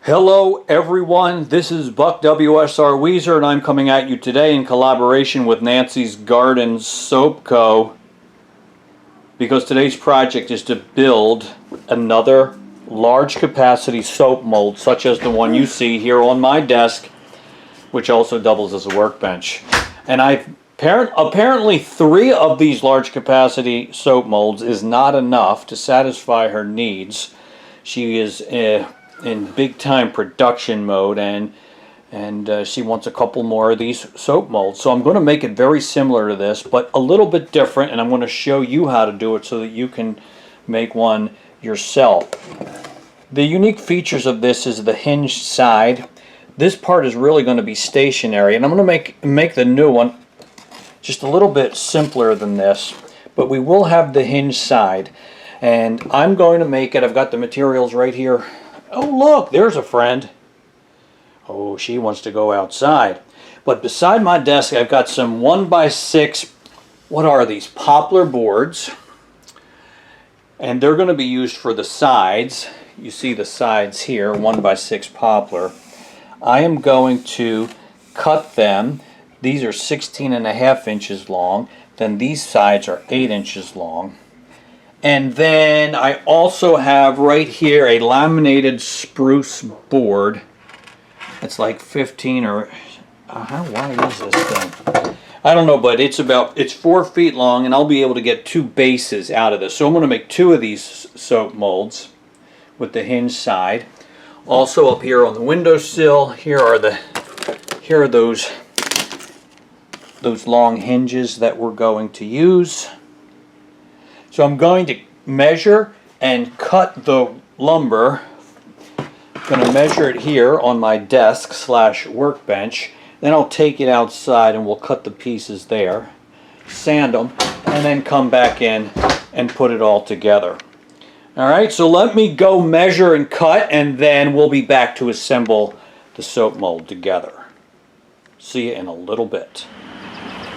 Hello everyone, this is Buck WSR Weezer and I'm coming at you today in collaboration with Nancy's Garden Soap Co. because today's project is to build another large capacity soap mold such as the one you see here on my desk, which also doubles as a workbench. And apparently 3 of these large capacity soap molds is not enough to satisfy her needs. She is in big time production mode and she wants a couple more of these soap molds. So I'm going to make it very similar to this but a little bit different, and I'm going to show you how to do it so that you can make one yourself. The unique features of this is the hinged side. This part is really going to be stationary, and I'm going to make the new one just a little bit simpler than this, but we will have the hinged side, and I'm going to make it. I've got the materials right here. Oh look, there's a friend. Oh, she wants to go outside. But beside my desk I've got some 1x6, what are these, poplar boards, and they're going to be used for the sides. You see the sides here, 1x6 poplar. I am going to cut them. These are 16.5 inches long. Then these sides are 8 inches long. And then I also have right here a laminated spruce board. It's like 15 or how wide is this thing? I don't know, but it's 4 feet long, and I'll be able to get 2 bases out of this. So I'm going to make 2 of these soap molds with the hinged side. Also up here on the windowsill, here are those long hinges that we're going to use. So I'm going to measure and cut the lumber. I'm going to measure it here on my desk / workbench. Then I'll take it outside and we'll cut the pieces there, sand them, and then come back in and put it all together. Alright, so let me go measure and cut, and then we'll be back to assemble the soap mold together. See you in a little bit.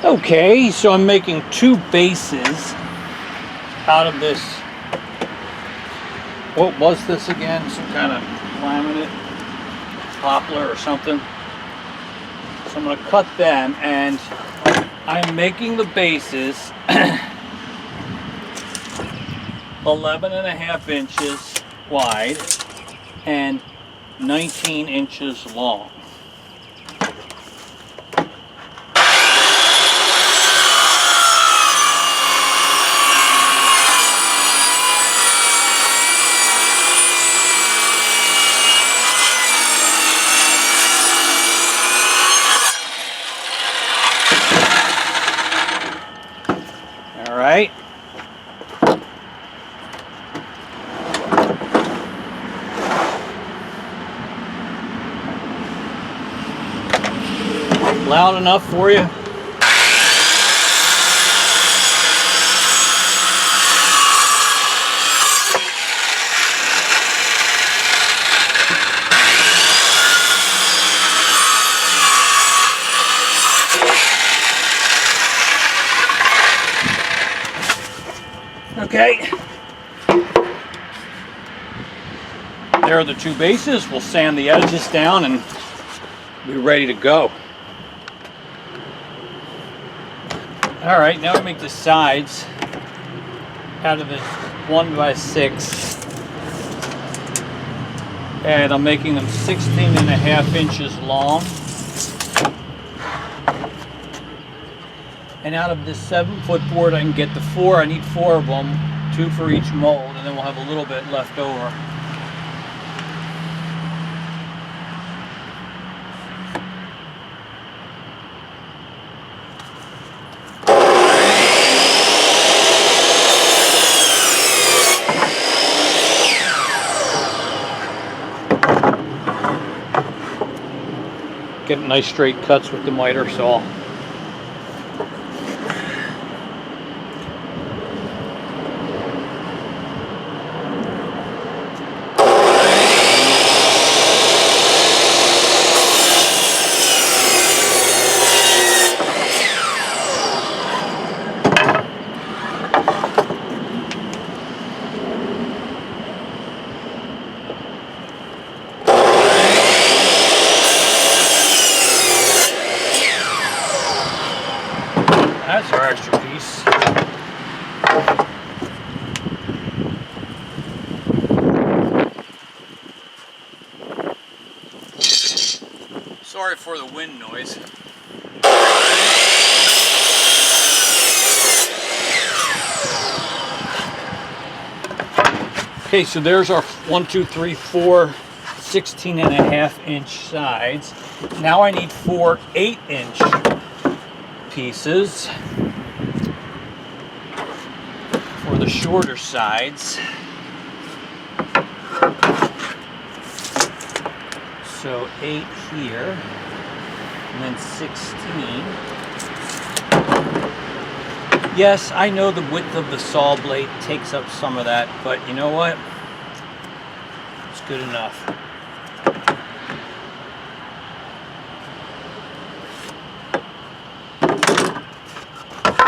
Okay, so I'm making 2 bases out of this. What was this again? Some kind of laminate, poplar or something. So I'm going to cut them, and I'm making the bases 11.5 inches wide and 19 inches long. Alright. Loud enough for you? Okay, there are the 2 bases. We'll sand the edges down and be ready to go. Alright, now we make the sides out of this 1x6, and I'm making them 16.5 inches long. And out of this 7-foot board I can get the 4. I need 4 of them, 2 for each mold, and then we'll have a little bit left over. Get nice straight cuts with the miter saw. Sorry for the wind noise. Okay, so there's our 1, 2, 3, 4 16.5-inch sides. Now I need 4 8-inch pieces for the shorter sides. So 8 here, and then 16. Yes, I know the width of the saw blade takes up some of that, but you know what? It's good enough.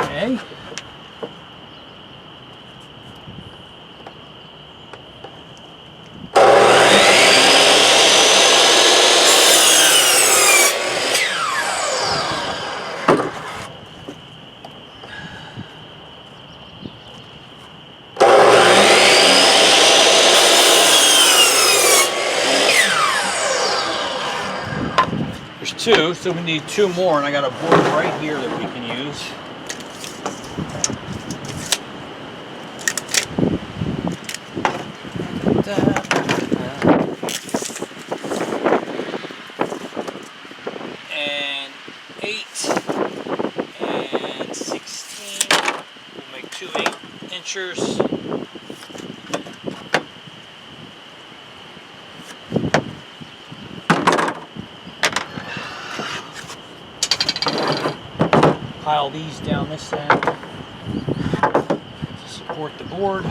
Okay. There's 2, so we need 2 more, and I got a board right here that we can use. And 8 and 16. We'll make 2 8-inchers. Pile these down this end to support the board.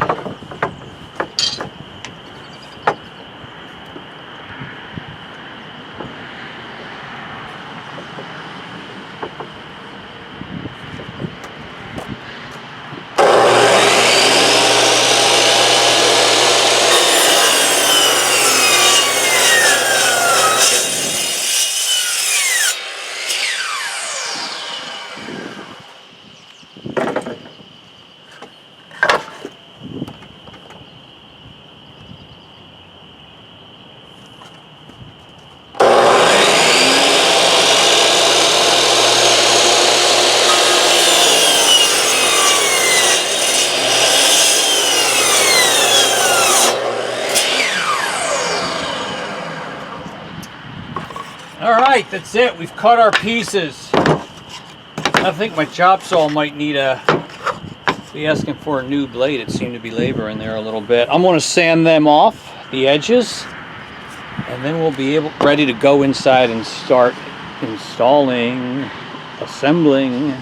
Alright, that's it. We've cut our pieces. I think my chop saw might need be asking for a new blade. It seemed to be labor in there a little bit. I'm going to sand them off, the edges, and then we'll be ready to go inside and start installing, assembling.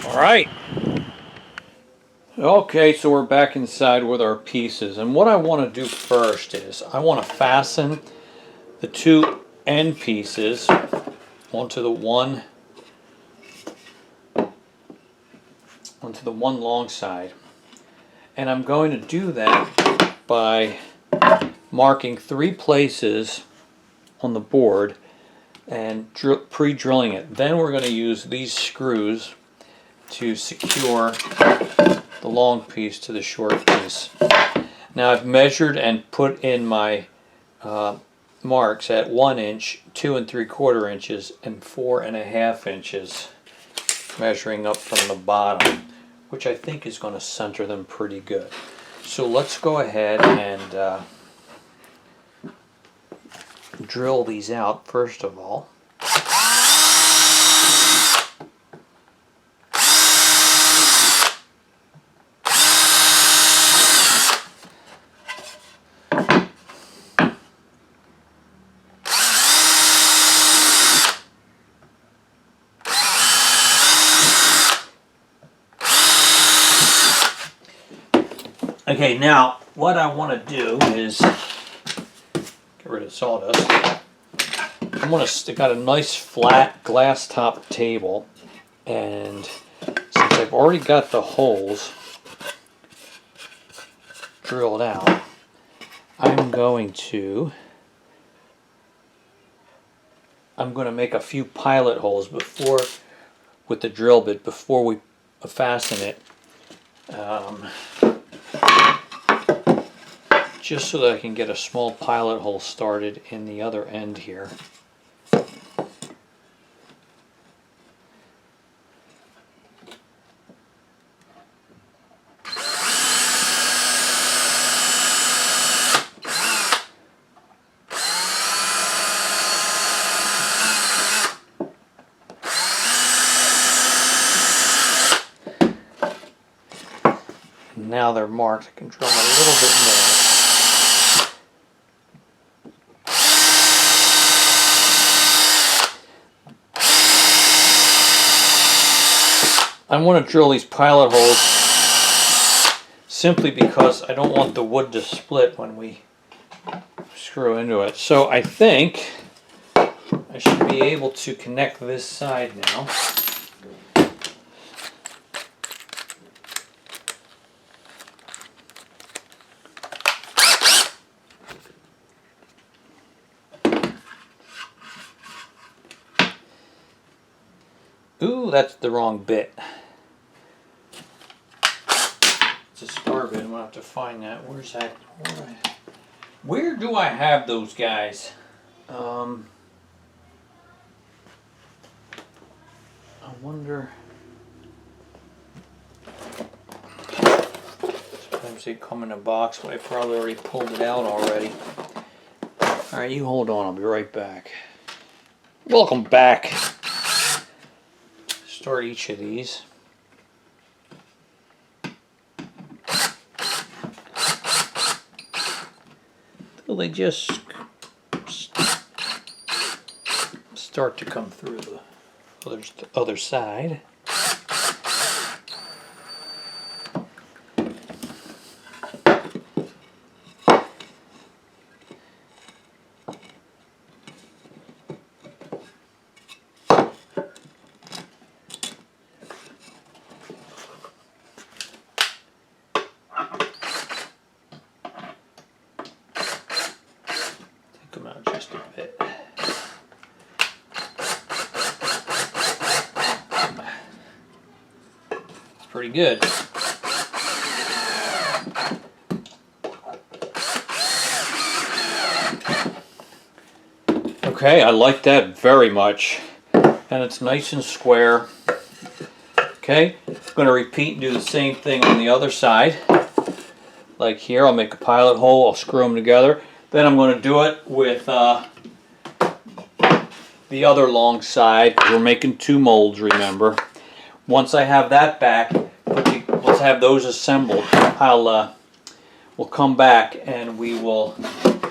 Alright. Okay, so we're back inside with our pieces. And what I want to do first is I want to fasten the 2 end pieces onto the one long side. And I'm going to do that by marking 3 places on the board and pre-drilling it. Then we're going to use these screws to secure the long piece to the short piece. Now I've measured and put in my marks at 1 inch, 2 3/4 inches, and 4.5 inches, measuring up from the bottom, which I think is going to center them pretty good. So let's go ahead and drill these out first of all. Okay, now what I want to do is get rid of the sawdust. I'm going to got a nice flat glass top table, and since I've already got the holes drilled out, I'm going to make a few pilot holes before with the drill bit before we fasten it. Just so that I can get a small pilot hole started in the other end here. Now they're marked, I can drill them a little bit more. I want to drill these pilot holes simply because I don't want the wood to split when we screw into it. So I think I should be able to connect this side now. Ooh, that's the wrong bit. It's a star bit. I'm gonna have to find that. Where's that? Where do I have those guys? I wonder. Sometimes they come in a box, but I probably already pulled it out already. All right, you hold on. I'll be right back. Welcome back. Start each of these. Till they just start to come through the other side. Take them out just a bit. Pretty good. Okay, I like that very much. And it's nice and square. Okay, I'm going to repeat and do the same thing on the other side. Like here, I'll make a pilot hole, I'll screw them together. Then I'm going to do it with the other long side. We're making two molds, remember. Once I have that back, let's have those assembled. We'll come back and we will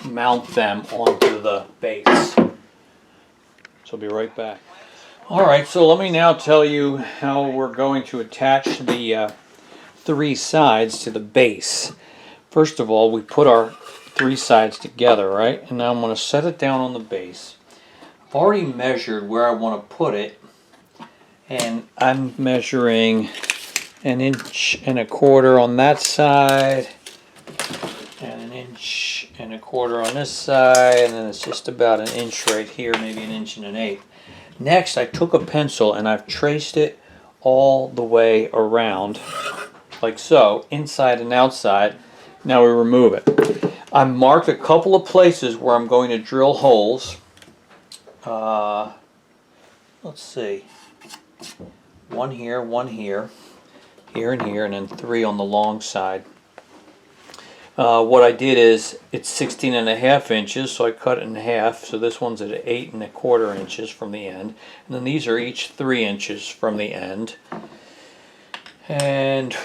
mount them onto the base. So I'll be right back. Alright, so let me now tell you how we're going to attach the three sides to the base. First of all, we put our three sides together, right? And now I'm going to set it down on the base. I've already measured where I want to put it. And I'm measuring 1.25 inches on that side, and 1.25 inches on this side, and then it's just about 1 inch right here, maybe 1 1/8 inches. Next, I took a pencil and I've traced it all the way around, like so, inside and outside. Now we remove it. I marked a couple of places where I'm going to drill holes. Let's see. One here, here and here, and then 3 on the long side. What I did is, it's 16.5 inches, so I cut it in half. So this one's at 8.25 inches from the end. And then these are each 3 inches from the end. And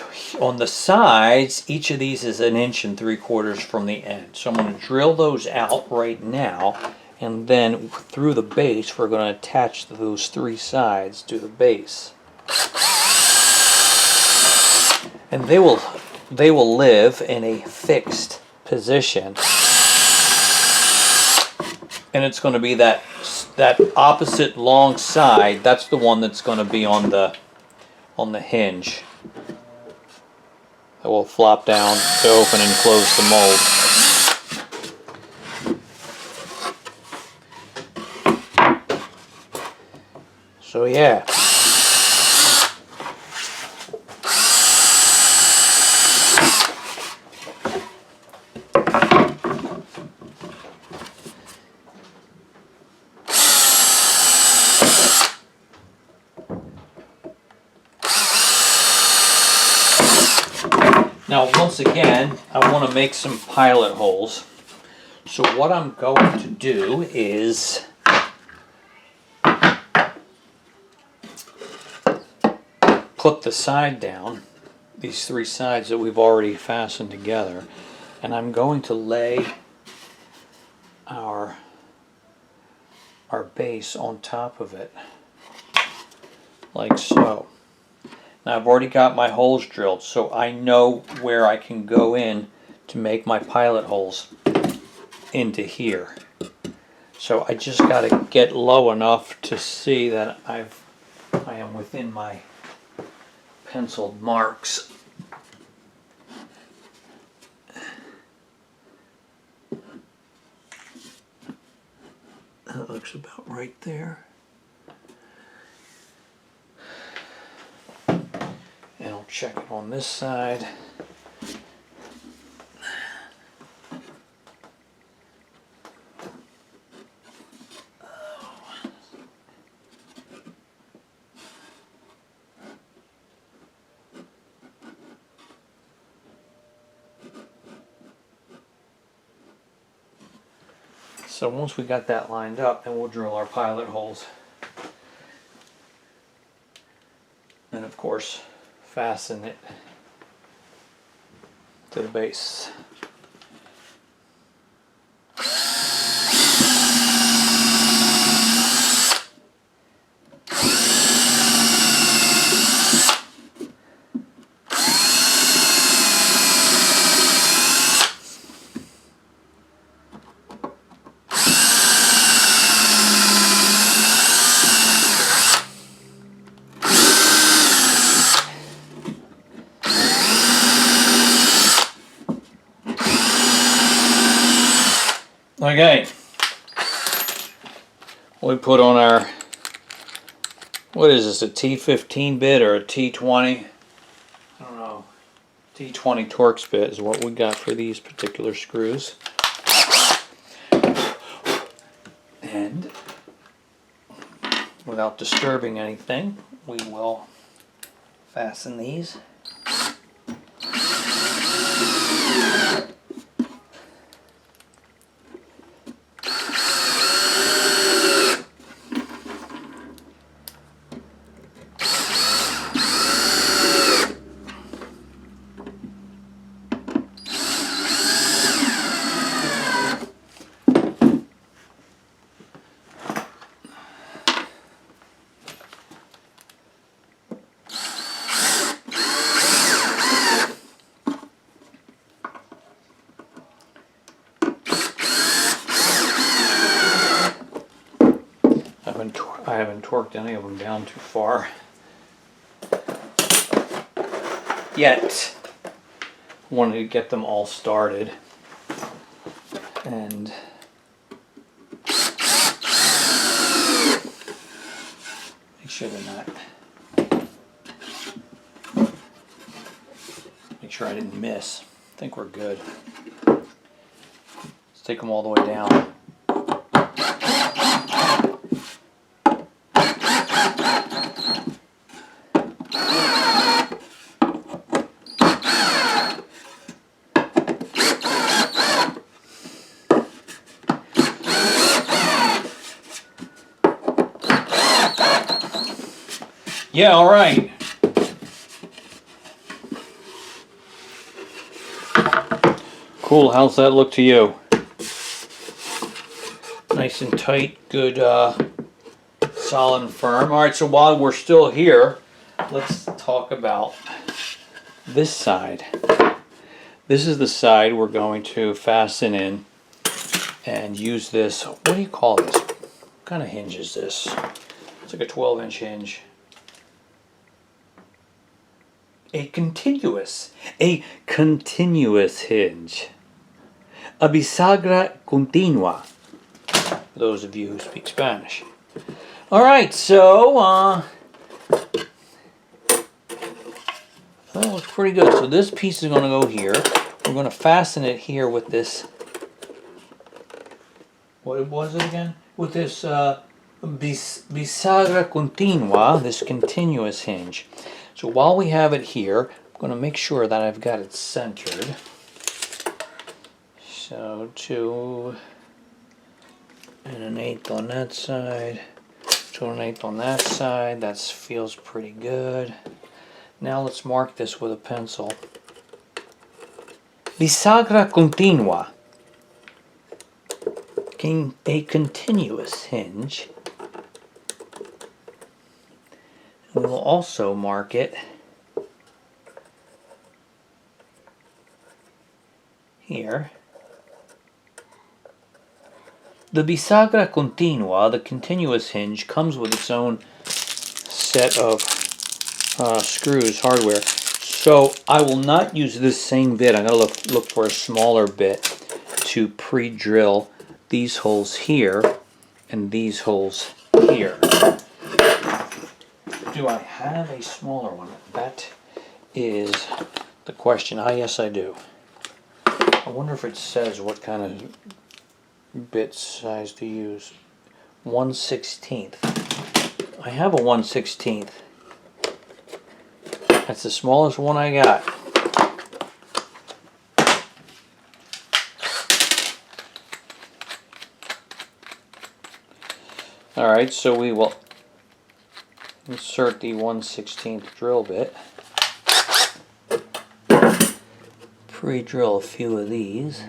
on the sides, each of these is 1.75 inches from the end. So I'm going to drill those out right now. And then through the base, we're going to attach those 3 sides to the base. And they will live in a fixed position, and it's going to be that opposite long side. That's the one that's going to be on the hinge. That will flop down to open and close the mold. So yeah. Now, once again, I want to make some pilot holes. So what I'm going to do is put the side down, these 3 sides that we've already fastened together, and I'm going to lay our base on top of it, like so. Now I've already got my holes drilled, so I know where I can go in to make my pilot holes into here. So I just got to get low enough to see that I am within my penciled marks. That looks about right there. And I'll check it on this side. So once we got that lined up, then we'll drill our pilot holes. And of course, fasten it to the base. Okay, we put on our, what is this, a T15 bit or a T20? I don't know. T20 Torx bit is what we got for these particular screws. And without disturbing anything, we will fasten these. I haven't torqued any of them down too far yet. Wanted to get them all started, and make sure they're not. Make sure I didn't miss. I think we're good. Let's take them all the way down. Yeah, all right. Cool, how's that look to you? Nice and tight, good, solid and firm. All right, so while we're still here, let's talk about this side. This is the side we're going to fasten in and use this. What do you call this? What kind of hinge is this? It's like a 12-inch hinge. A continuous hinge. A bisagra continua. For those of you who speak Spanish. All right, so that looks pretty good. So this piece is going to go here. We're going to fasten it here with this. What was it again? With this bisagra continua, this continuous hinge. So while we have it here, I'm going to make sure that I've got it centered. So 2 1/8 on that side, 2 1/8 on that side. That feels pretty good. Now let's mark this with a pencil. Bisagra continua. A continuous hinge. We will also mark it here. The bisagra continua, the continuous hinge, comes with its own set of screws, hardware. So I will not use this same bit. I'm going to look for a smaller bit to pre-drill these holes here and these holes here. Do I have a smaller one? That is the question. Yes, I do. I wonder if it says what kind of bit size to use. 1/16. I have a 1/16. That's the smallest one I got. Alright, so we will insert the 1/16 drill bit. Pre-drill a few of these.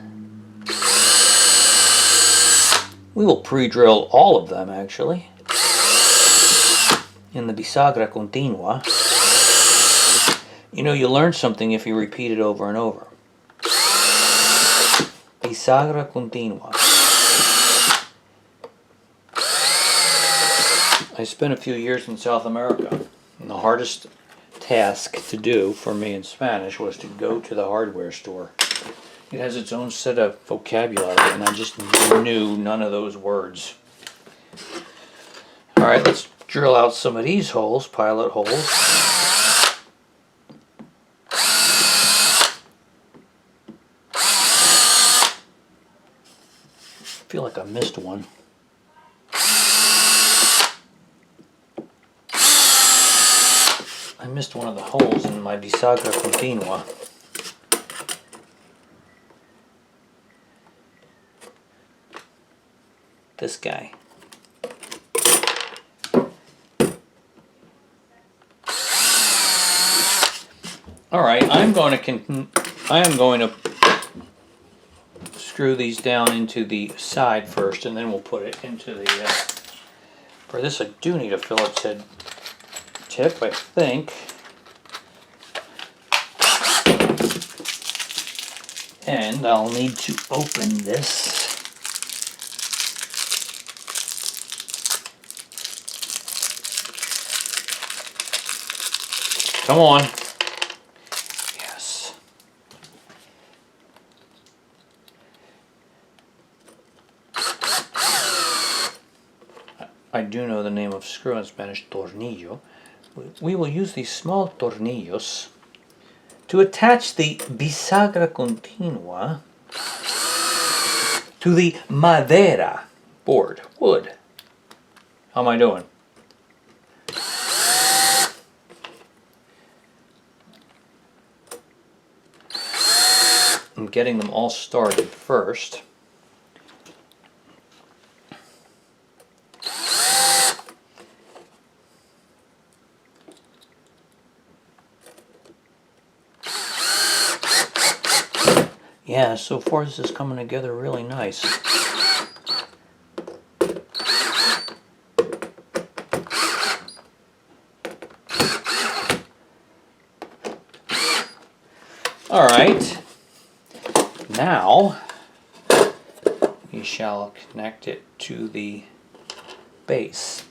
We will pre-drill all of them, actually, in the bisagra continua. You know, you learn something if you repeat it over and over. Bisagra continua. I spent a few years in South America, and the hardest task to do for me in Spanish was to go to the hardware store. It has its own set of vocabulary, and I just knew none of those words. Alright, let's drill out some of these holes, pilot holes. I feel like I missed one. I missed one of the holes in my bisagra continua. This guy. All right, I am going to screw these down into the side first, and then we'll put it into the. For this, I do need a Phillips head tip, I think. And I'll need to open this. Come on. Yes. I do know the name of screw in Spanish, tornillo. We will use these small tornillos to attach the bisagra continua to the madera board, wood. How am I doing? I'm getting them all started first. Yeah, so far this is coming together really nice. All right, now we shall connect it to the base.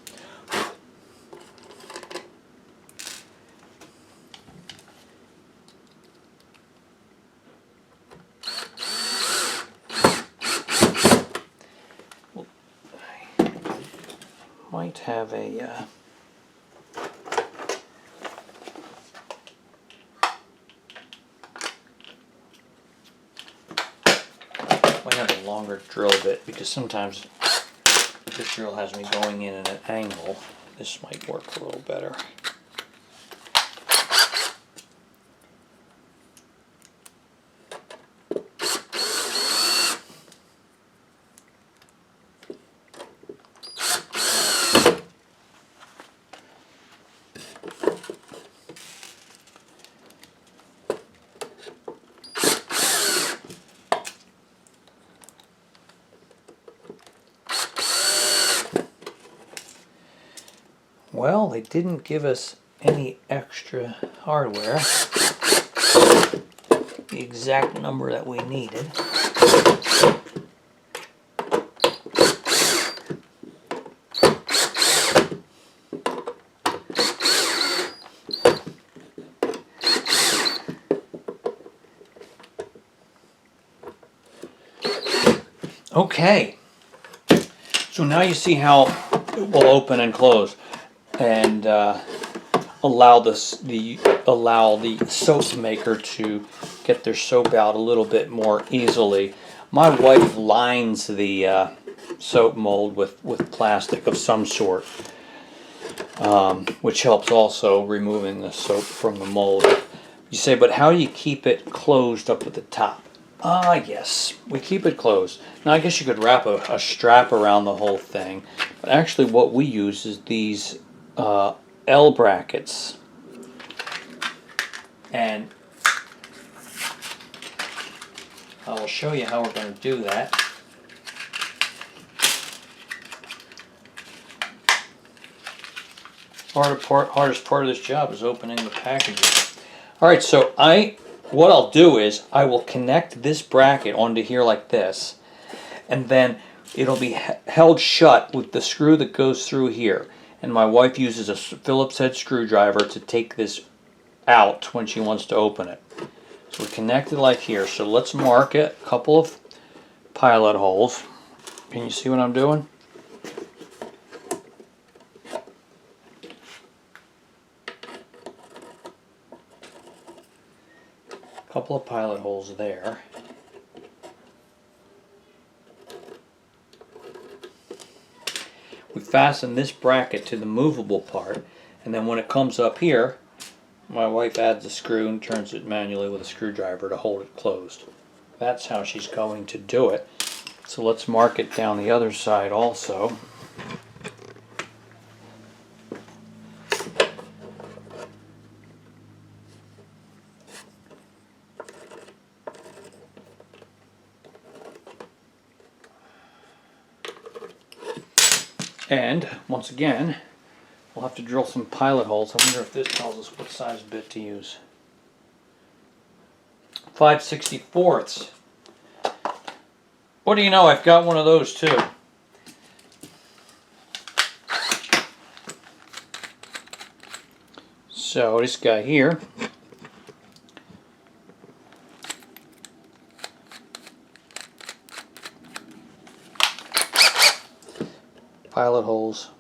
Might have a longer drill bit, because sometimes this drill has me going in at an angle. This might work a little better. Well, they didn't give us any extra hardware. The exact number that we needed. Okay, so now you see how it will open and close, and allow the soap maker to get their soap out a little bit more easily. My wife lines the soap mold with plastic of some sort, which helps also removing the soap from the mold. You say, but how do you keep it closed up at the top? Yes, we keep it closed. Now I guess you could wrap a strap around the whole thing, but actually what we use is these L brackets. And I will show you how we're going to do that. Hardest part of this job is opening the packages. Alright, so what I'll do is I will connect this bracket onto here like this, and then it'll be held shut with the screw that goes through here. And my wife uses a Phillips head screwdriver to take this out when she wants to open it. So we connect it like here. So let's mark it, a couple of pilot holes. Can you see what I'm doing? Couple of pilot holes there. We fasten this bracket to the movable part, and then when it comes up here, my wife adds a screw and turns it manually with a screwdriver to hold it closed. That's how she's going to do it. So let's mark it down the other side also. And once again, we'll have to drill some pilot holes. I wonder if this tells us what size bit to use. 5/64. What do you know? I've got one of those too. So this guy here, pilot holes.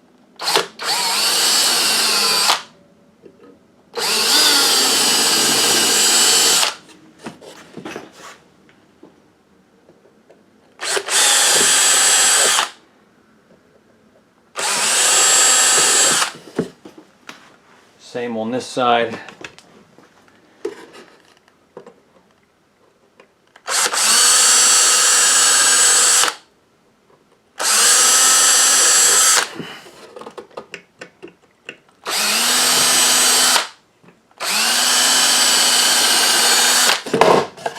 Same on this side.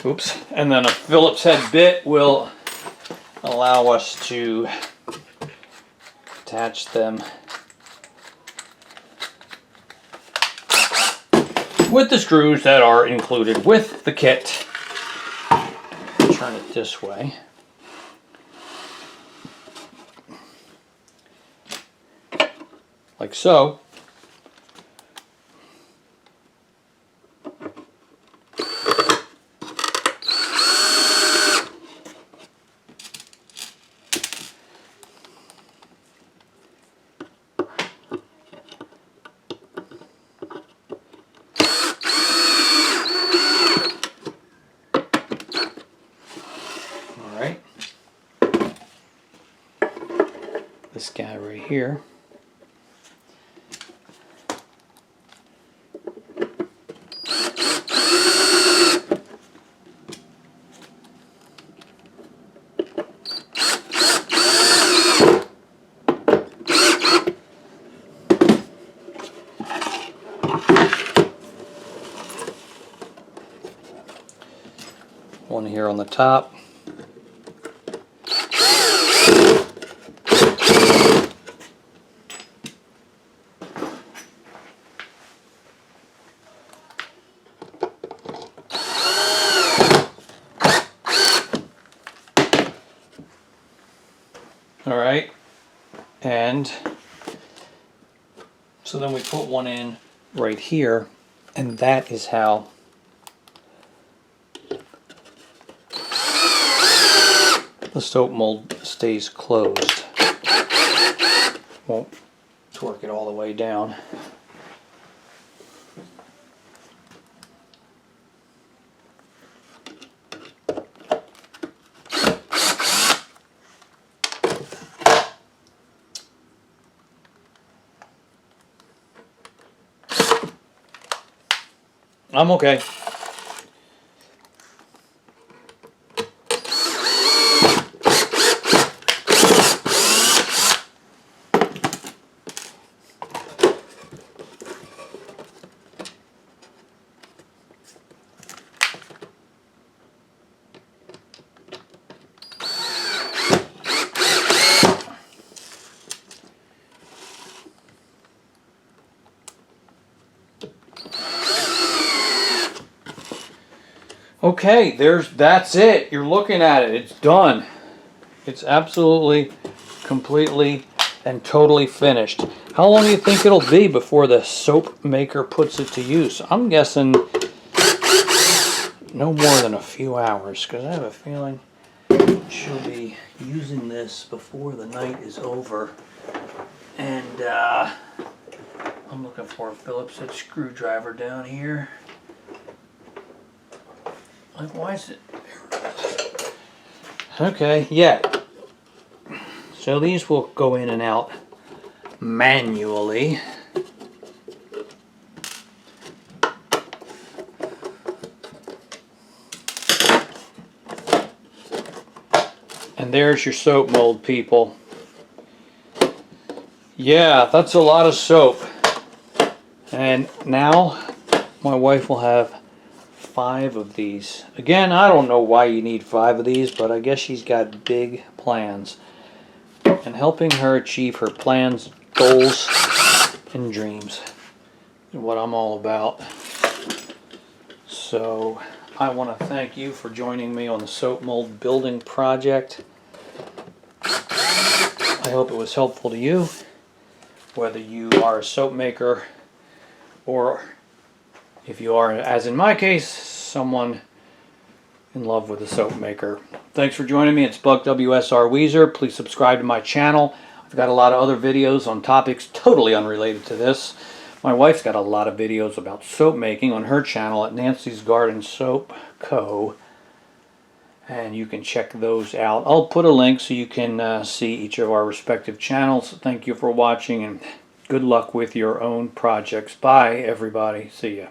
Oops. And then a Phillips head bit will allow us to attach them with the screws that are included with the kit. Turn it this way. Like so. This guy right here. One here on the top. All right, and so then we put one in right here, and that is how the soap mold stays closed. Won't torque it all the way down. I'm okay. Okay, that's it. You're looking at it. It's done. It's absolutely, completely, and totally finished. How long do you think it'll be before the soap maker puts it to use? I'm guessing no more than a few hours, because I have a feeling she'll be using this before the night is over. And I'm looking for a Phillips head screwdriver down here. Like, why is it? Okay, yeah. So these will go in and out manually. And there's your soap mold, people. Yeah, that's a lot of soap. And now my wife will have 5 of these. Again, I don't know why you need 5 of these, but I guess she's got big plans. And helping her achieve her plans, goals, and dreams is what I'm all about. So I want to thank you for joining me on the soap mold building project. I hope it was helpful to you, whether you are a soap maker or if you are, as in my case, someone in love with a soap maker. Thanks for joining me. It's Buck WSR Weezer. Please subscribe to my channel. I've got a lot of other videos on topics totally unrelated to this. My wife's got a lot of videos about soap making on her channel at Nancy's Garden Soap Co. And you can check those out. I'll put a link so you can see each of our respective channels. Thank you for watching and good luck with your own projects. Bye, everybody. See ya.